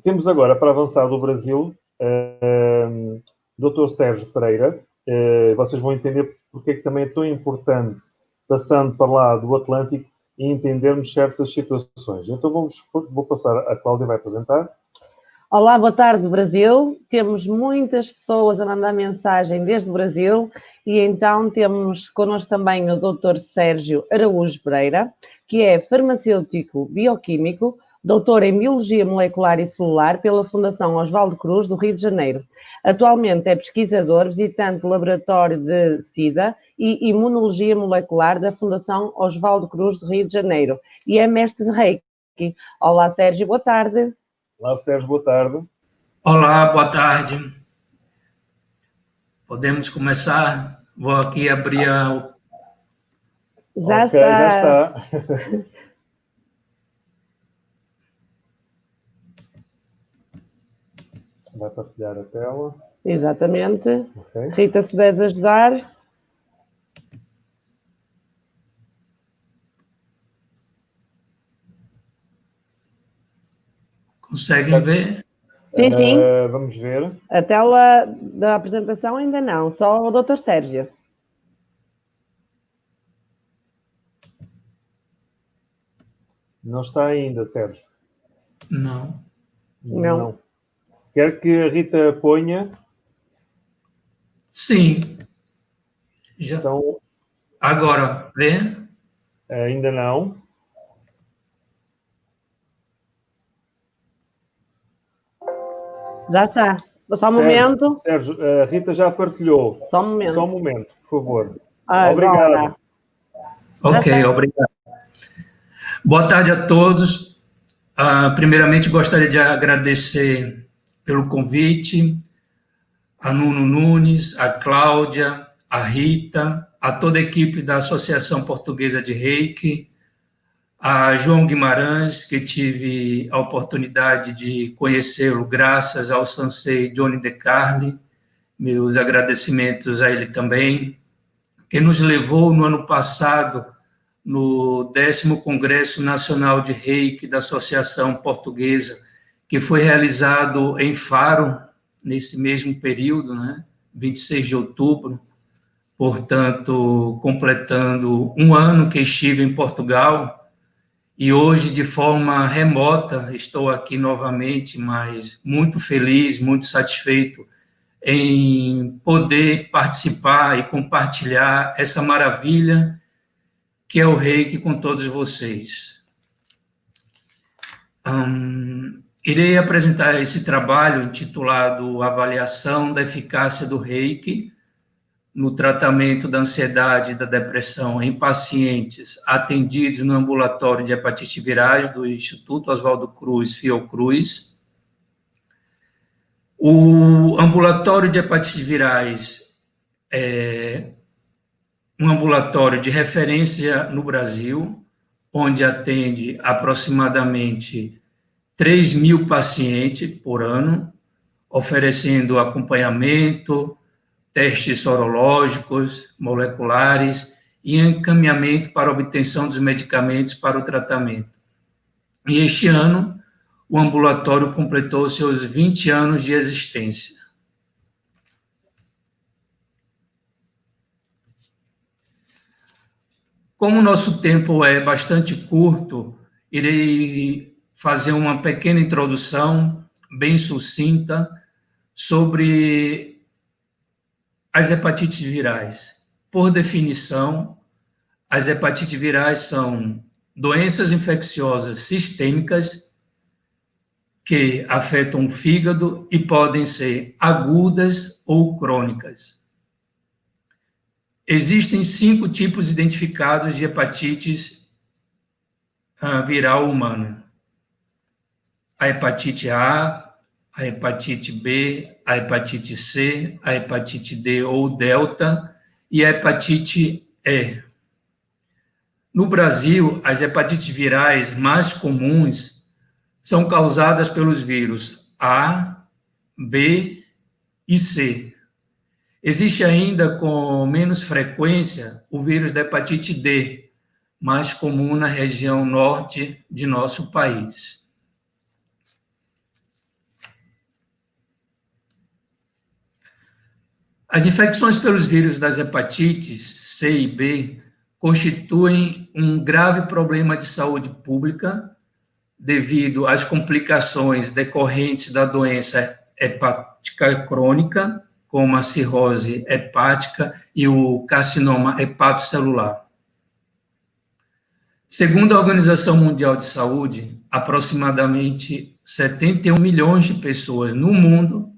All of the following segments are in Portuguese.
Temos agora, para avançar do Brasil, Dr. Sérgio Pereira. Vocês vão entender porque é que também é tão importante, passando para lá do Atlântico, e entendermos certas situações. Então vou passar, a Cláudia vai apresentar. Olá, boa tarde, Brasil. Temos muitas pessoas a mandar mensagem desde o Brasil e então temos connosco também o Dr. Sérgio Araújo Pereira, que é farmacêutico bioquímico, doutor em Biologia Molecular e Celular pela Fundação Oswaldo Cruz, do Rio de Janeiro. Atualmente é pesquisador, visitante do Laboratório de SIDA e Imunologia Molecular da Fundação Oswaldo Cruz, do Rio de Janeiro, e é mestre de Reiki. Olá, Sérgio, boa tarde. Olá, Sérgio, boa tarde. Olá, boa tarde. Podemos começar? Vou aqui abrir a... Já okay, está. Já está. Vai partilhar a tela. Exatamente. Okay. Rita, se puderes ajudar. Conseguem ver? Sim, sim. Vamos ver. A tela da apresentação ainda não, só o Dr. Sérgio. Não está ainda, Sérgio? Não. Não. Quer que a Rita ponha? Sim. Já. Então, agora, vê? Ainda não. Já está. Só um momento. Sérgio, a Rita já partilhou. Só um momento. Só um momento, por favor. Agora. Obrigado. Ok, obrigado. Boa tarde a todos. Primeiramente, gostaria de agradecer pelo convite a Nuno Nunes, a Cláudia, a Rita, a toda a equipe da Associação Portuguesa de Reiki, a João Guimarães, que tive a oportunidade de conhecê-lo graças ao Sensei Johnny De Carli, meus agradecimentos a ele também, que nos levou no ano passado no 10º Congresso Nacional de Reiki da Associação Portuguesa, que foi realizado em Faro, nesse mesmo período, 26 de outubro, portanto, completando um ano que estive em Portugal, e hoje, de forma remota, estou aqui novamente, mas muito feliz, muito satisfeito em poder participar e compartilhar essa maravilha que é o Reiki com todos vocês. Irei apresentar esse trabalho intitulado Avaliação da Eficácia do Reiki no tratamento da ansiedade e da depressão em pacientes atendidos no ambulatório de hepatite virais do Instituto Oswaldo Cruz, Fiocruz. O ambulatório de hepatite virais é um ambulatório de referência no Brasil, onde atende aproximadamente 3.000 pacientes por ano, oferecendo acompanhamento, testes sorológicos, moleculares e encaminhamento para obtenção dos medicamentos para o tratamento. E este ano, o ambulatório completou seus 20 anos de existência. Como o nosso tempo é bastante curto, irei fazer uma pequena introdução, bem sucinta, sobre as hepatites virais. Por definição, as hepatites virais são doenças infecciosas sistêmicas que afetam o fígado e podem ser agudas ou crônicas. Existem 5 tipos identificados de hepatites viral humana. A hepatite A, a hepatite B, a hepatite C, a hepatite D ou delta e a hepatite E. No Brasil, as hepatites virais mais comuns são causadas pelos vírus A, B e C. Existe ainda com menos frequência o vírus da hepatite D, mais comum na região norte de nosso país. As infecções pelos vírus das hepatites C e B constituem um grave problema de saúde pública devido às complicações decorrentes da doença hepática crônica, como a cirrose hepática e o carcinoma hepatocelular. Segundo a Organização Mundial de Saúde, aproximadamente 71 milhões de pessoas no mundo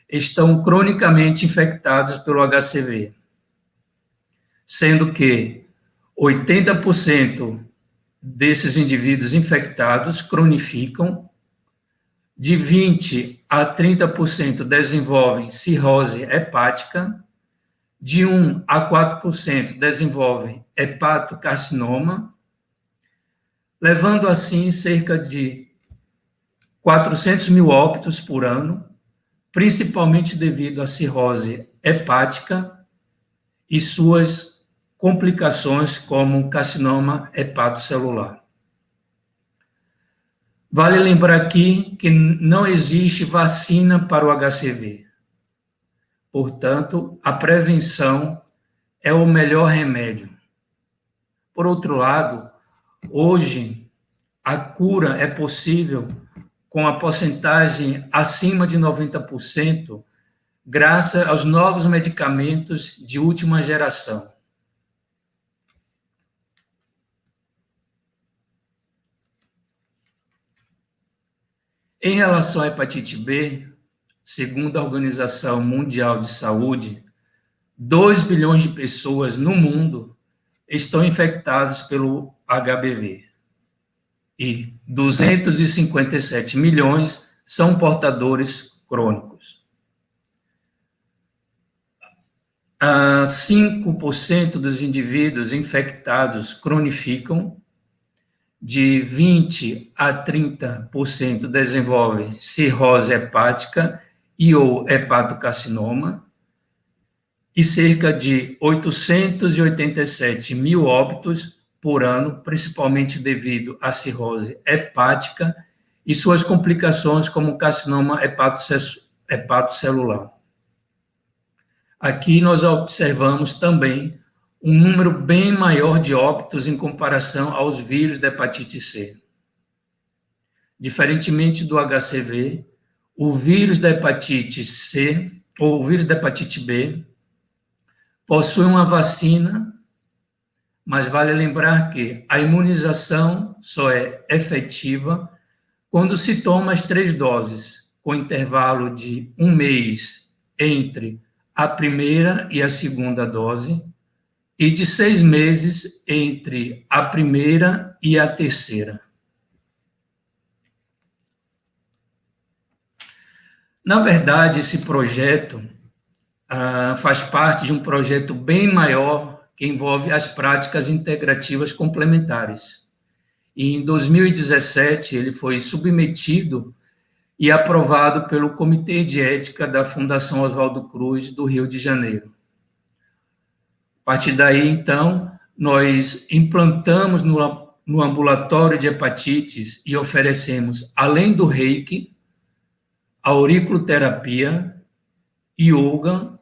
estão cronicamente infectadas pelo HCV, sendo que 80% desses indivíduos infectados cronificam, de 20% a 30% desenvolvem cirrose hepática, de 1% a 4% desenvolvem hepatocarcinoma, levando assim cerca de 400 mil óbitos por ano, principalmente devido à cirrose hepática e suas complicações como carcinoma hepatocelular. Vale lembrar aqui que não existe vacina para o HCV. Portanto, a prevenção é o melhor remédio. Por outro lado, hoje, a cura é possível com a porcentagem acima de 90%, graças aos novos medicamentos de última geração. Em relação à hepatite B, segundo a Organização Mundial de Saúde, 2 bilhões de pessoas no mundo estão infectadas pelo HBV e 257 milhões são portadores crônicos. 5% dos indivíduos infectados cronificam, de 20% a 30% desenvolvem cirrose hepática e ou hepatocarcinoma, e cerca de 887 mil óbitos por ano, principalmente devido à cirrose hepática e suas complicações como carcinoma hepatocelular. Aqui nós observamos também um número bem maior de óbitos em comparação aos vírus da hepatite C. Diferentemente do HCV, o vírus da hepatite C, ou o vírus da hepatite B, possui uma vacina, mas vale lembrar que a imunização só é efetiva quando se toma as 3 doses, com intervalo de 1 mês entre a primeira e a segunda dose, e de 6 meses entre a primeira e a terceira. Na verdade, esse projeto faz parte de um projeto bem maior que envolve as práticas integrativas complementares. E em 2017, ele foi submetido e aprovado pelo Comitê de Ética da Fundação Oswaldo Cruz, do Rio de Janeiro. A partir daí, então, nós implantamos no ambulatório de hepatites e oferecemos, além do reiki, a auriculoterapia, yoga,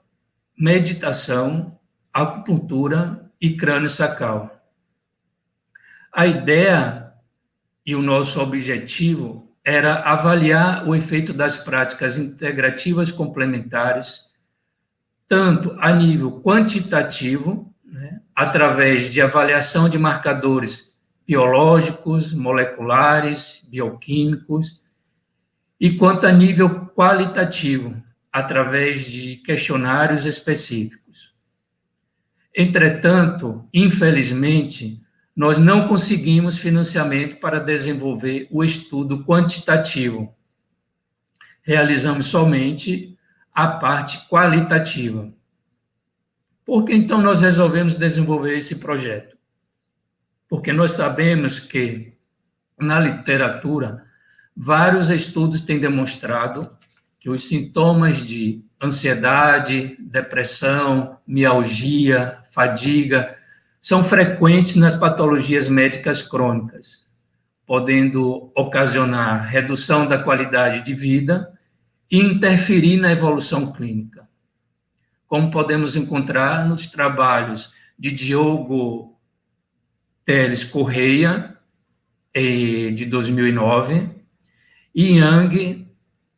meditação, acupuntura e crânio sacral. A ideia e o nosso objetivo era avaliar o efeito das práticas integrativas complementares, tanto a nível quantitativo, né, através de avaliação de marcadores biológicos, moleculares, bioquímicos, e quanto a nível qualitativo, através de questionários específicos. Entretanto, infelizmente, nós não conseguimos financiamento para desenvolver o estudo quantitativo. Realizamos somente a parte qualitativa. Por que, então, nós resolvemos desenvolver esse projeto? Porque nós sabemos que, na literatura, vários estudos têm demonstrado que os sintomas de ansiedade, depressão, mialgia, fadiga, são frequentes nas patologias médicas crônicas, podendo ocasionar redução da qualidade de vida e interferir na evolução clínica. como podemos encontrar nos trabalhos de Diogo Teles Correia, de 2009, e Yang,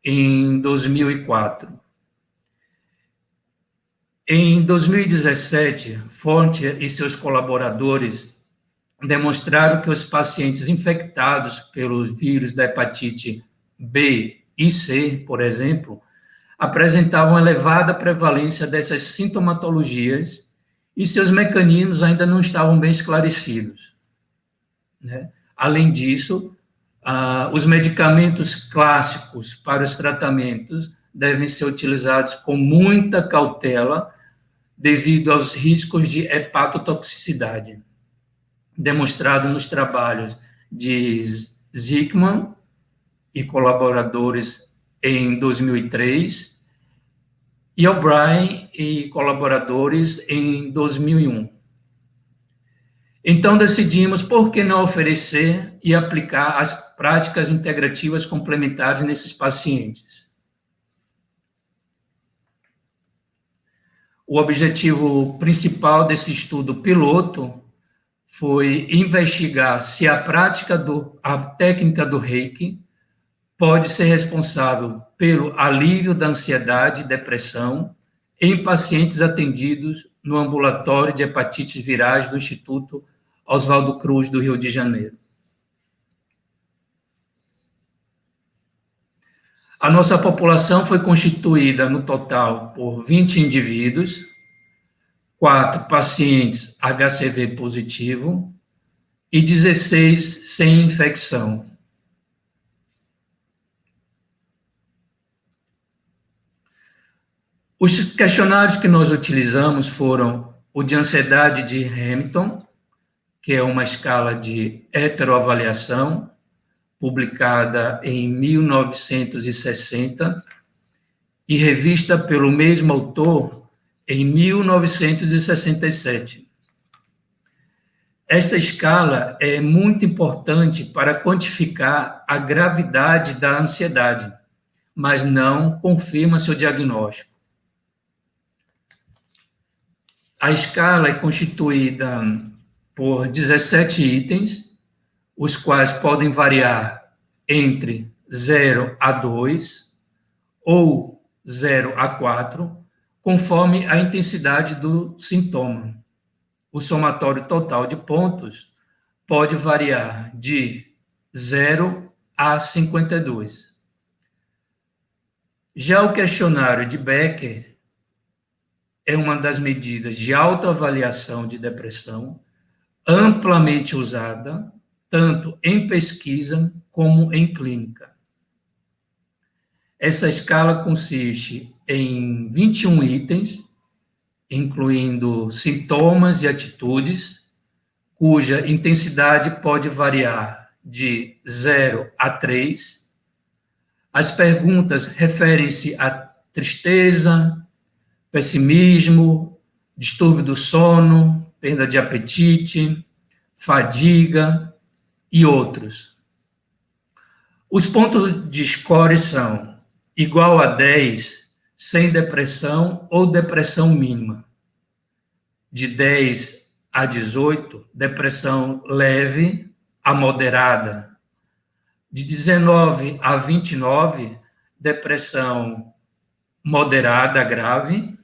em 2004. Em 2017, Fonte e seus colaboradores demonstraram que os pacientes infectados pelos vírus da hepatite B e C, por exemplo, apresentavam elevada prevalência dessas sintomatologias e seus mecanismos ainda não estavam bem esclarecidos, né? Além disso, os medicamentos clássicos para os tratamentos devem ser utilizados com muita cautela devido aos riscos de hepatotoxicidade, demonstrado nos trabalhos de Zickman e colaboradores em 2003 e O'Brien e colaboradores em 2001. Então, decidimos por que não oferecer e aplicar as práticas integrativas complementares nesses pacientes. O objetivo principal desse estudo piloto foi investigar se a técnica do Reiki pode ser responsável pelo alívio da ansiedade e depressão em pacientes atendidos no ambulatório de hepatites virais do Instituto Oswaldo Cruz, do Rio de Janeiro. A nossa população foi constituída, no total, por 20 indivíduos, 4 pacientes HCV positivo e 16 sem infecção. Os questionários que nós utilizamos foram o de ansiedade de Hamilton, que é uma escala de heteroavaliação, publicada em 1960 e revista pelo mesmo autor em 1967. Esta escala é muito importante para quantificar a gravidade da ansiedade, mas não confirma seu diagnóstico. A escala é constituída por 17 itens, os quais podem variar entre 0 a 2 ou 0 a 4, conforme a intensidade do sintoma. O somatório total de pontos pode variar de 0 a 52. Já o questionário de Becker é uma das medidas de autoavaliação de depressão amplamente usada, tanto em pesquisa como em clínica. Essa escala consiste em 21 itens, incluindo sintomas e atitudes, cuja intensidade pode variar de 0 a 3. As perguntas referem-se a tristeza, pessimismo, distúrbio do sono, perda de apetite, fadiga e outros. Os pontos de score são igual a 10, sem depressão ou depressão mínima. De 10 a 18, depressão leve a moderada. De 19 a 29, depressão moderada a grave.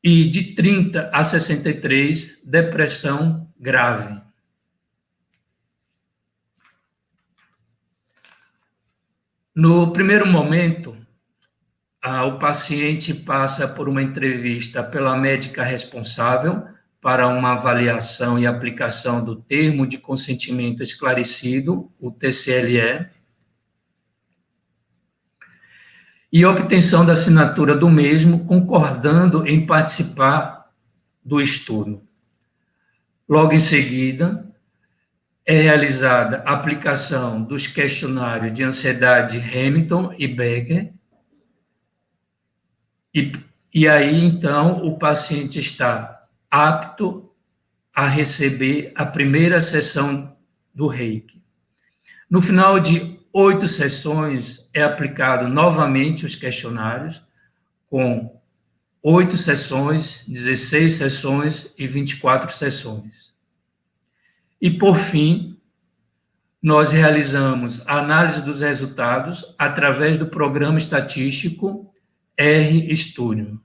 E de 30 a 63, depressão grave. No primeiro momento, o paciente passa por uma entrevista pela médica responsável para uma avaliação e aplicação do termo de consentimento esclarecido, o TCLE, e obtenção da assinatura do mesmo, concordando em participar do estudo. Logo em seguida, é realizada a aplicação dos questionários de ansiedade Hamilton e Becker, e aí, então, o paciente está apto a receber a primeira sessão do Reiki. No final de 8 sessões, é aplicado novamente os questionários com 8 sessões, 16 sessões e 24 sessões. E, por fim, nós realizamos a análise dos resultados através do programa estatístico RStudio.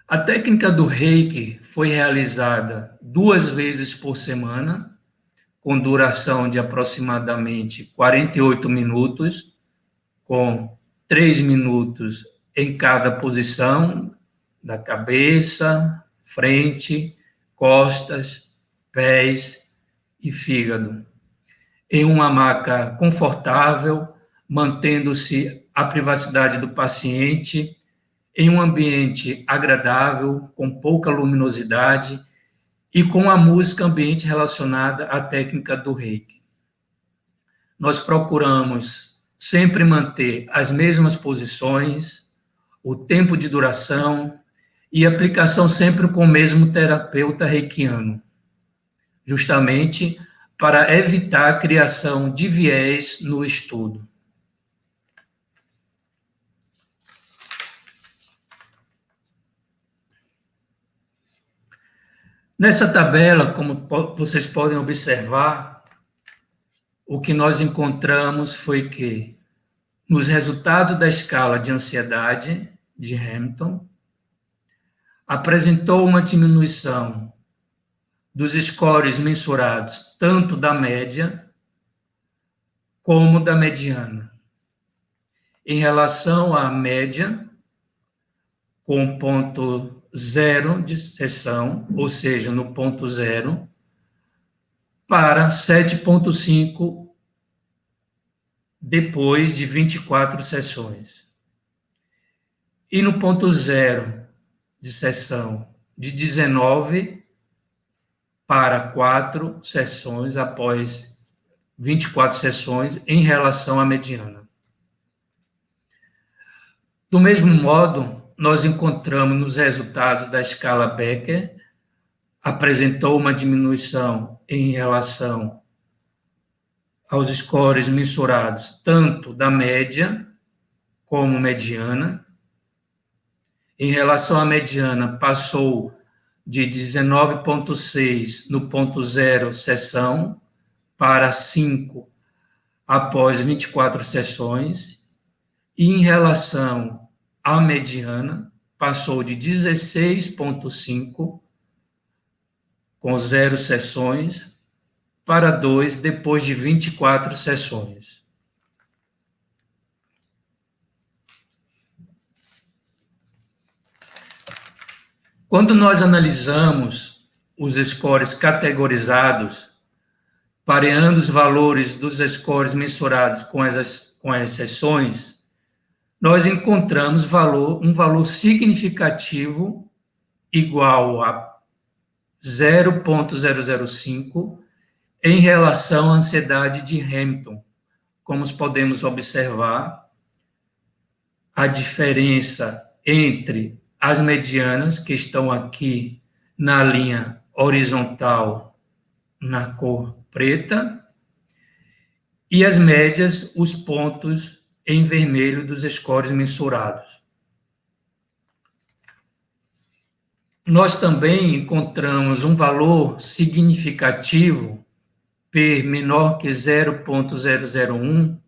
A técnica do Reiki foi realizada 2 vezes por semana, com duração de aproximadamente 48 minutos, com 3 minutos em cada posição, da cabeça, frente, costas, pés e fígado. Em uma maca confortável, mantendo-se a privacidade do paciente, em um ambiente agradável, com pouca luminosidade e com a música ambiente relacionada à técnica do Reiki. Nós procuramos sempre manter as mesmas posições, o tempo de duração e aplicação sempre com o mesmo terapeuta reikiano, justamente para evitar a criação de viés no estudo. Nessa tabela, como vocês podem observar, o que nós encontramos foi que, nos resultados da escala de ansiedade de Hamilton, apresentou uma diminuição dos scores mensurados tanto da média como da mediana. Em relação à média, com ponto 0 de seção, ou seja, no ponto 0, para 7,5 depois de 24 sessões. E no ponto 0 de seção, de 19 para 4 sessões após 24 sessões em relação à mediana. Do mesmo modo, nós encontramos nos resultados da escala Becker, apresentou uma diminuição em relação aos scores mensurados, tanto da média como mediana. Em relação à mediana, passou de 19,6 no ponto 0 sessão para 5 após 24 sessões. E em relação à mediana, passou de 16,5 com 0 sessões para 2 depois de 24 sessões. Quando nós analisamos os scores categorizados, pareando os valores dos scores mensurados com as sessões, nós encontramos um valor significativo igual a 0,005 em relação à ansiedade de Hamilton. Como podemos observar, a diferença entre as medianas, que estão aqui na linha horizontal, na cor preta, e as médias, os pontos em vermelho dos scores mensurados. Nós também encontramos um valor significativo, P menor que 0,001,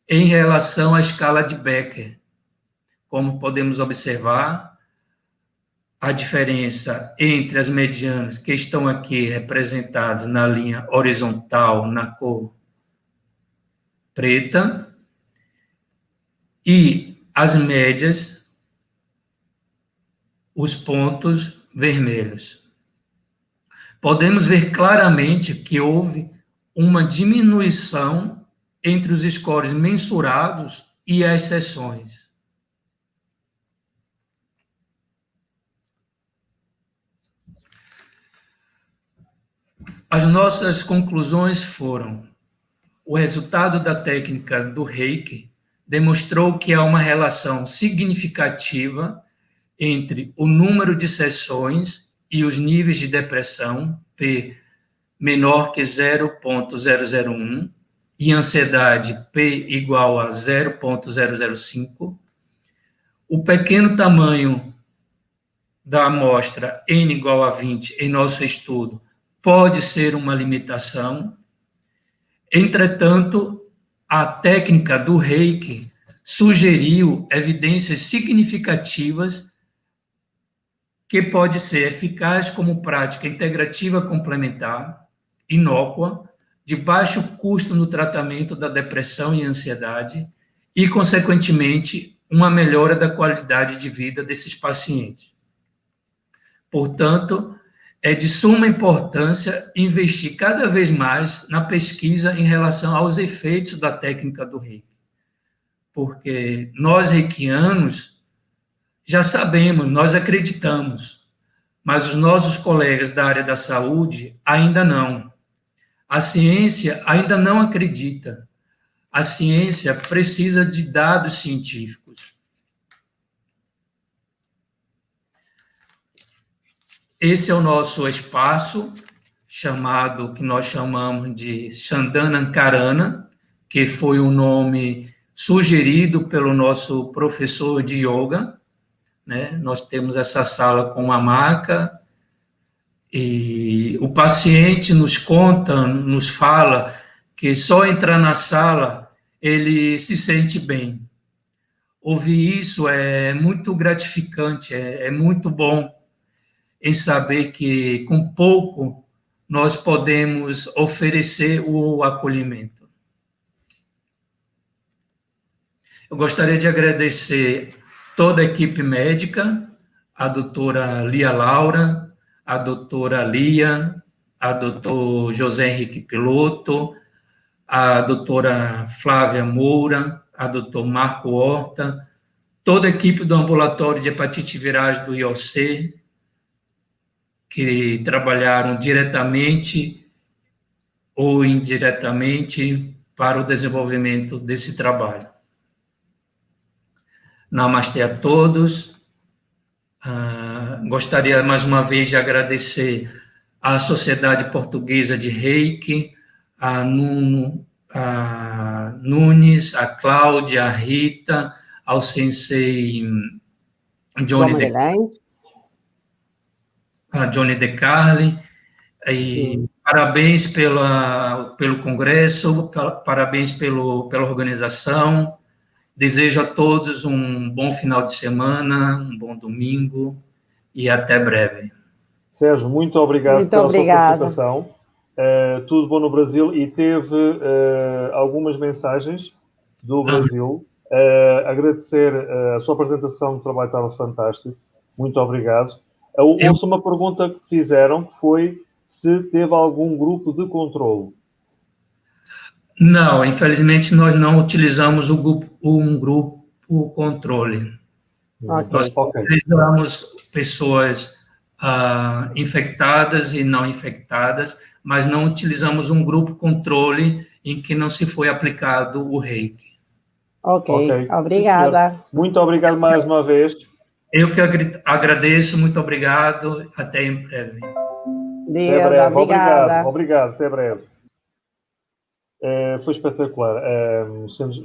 em relação à escala de Becker. Como podemos observar, a diferença entre as medianas, que estão aqui representadas na linha horizontal, na cor preta, e as médias, os pontos vermelhos. Podemos ver claramente que houve uma diminuição entre os scores mensurados e as sessões. As nossas conclusões foram: o resultado da técnica do Reiki demonstrou que há uma relação significativa entre o número de sessões e os níveis de depressão, P menor que 0,001, e ansiedade P igual a 0,005. O pequeno tamanho da amostra N igual a 20 em nosso estudo pode ser uma limitação. Entretanto, a técnica do Reiki sugeriu evidências significativas que pode ser eficaz como prática integrativa complementar, inócua, de baixo custo no tratamento da depressão e ansiedade e, consequentemente, uma melhora da qualidade de vida desses pacientes. Portanto, é de suma importância investir cada vez mais na pesquisa em relação aos efeitos da técnica do Reiki. Porque nós, reikianos, já sabemos, nós acreditamos, mas os nossos colegas da área da saúde ainda não. A ciência ainda não acredita. A ciência precisa de dados científicos. Esse é o nosso espaço, que nós chamamos de Chandanankarana, que foi o nome sugerido pelo nosso professor de yoga, né? Nós temos essa sala com uma maca, e o paciente nos conta, nos fala que só entrar na sala ele se sente bem. Ouvir isso é muito gratificante, é muito bom em saber que com pouco nós podemos oferecer o acolhimento. Eu gostaria de agradecer toda a equipe médica, a doutora Lia Laura, a doutora Lia, a doutor José Henrique Piloto, a doutora Flávia Moura, a doutor Marco Horta, toda a equipe do ambulatório de hepatite virais do IOC, que trabalharam diretamente ou indiretamente para o desenvolvimento desse trabalho. Namastê a todos. Gostaria mais uma vez de agradecer à Sociedade Portuguesa de Reiki, a Nunes, a Cláudia, a Rita, ao sensei Johnny De Carli, e parabéns pelo congresso, parabéns pela organização. Desejo a todos um bom final de semana, um bom domingo e até breve. Sérgio, muito obrigado pela sua participação. Tudo bom no Brasil, e teve algumas mensagens do Brasil. Agradecer a sua apresentação, o trabalho estava fantástico. Muito obrigado. Houve uma pergunta que fizeram, que foi se teve algum grupo de controle. Não, infelizmente nós não utilizamos um grupo controle. Nós utilizamos pessoas infectadas e não infectadas, mas não utilizamos um grupo controle em que não se foi aplicado o Reiki. Ok, obrigada. Sim, muito obrigado mais uma vez. Eu que agradeço, muito obrigado, até em breve. Deus, até breve, obrigada. Obrigado, até breve. Foi espetacular,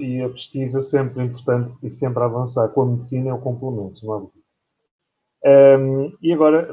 e a pesquisa sempre importante e sempre a avançar com a medicina é o complemento, não é? E agora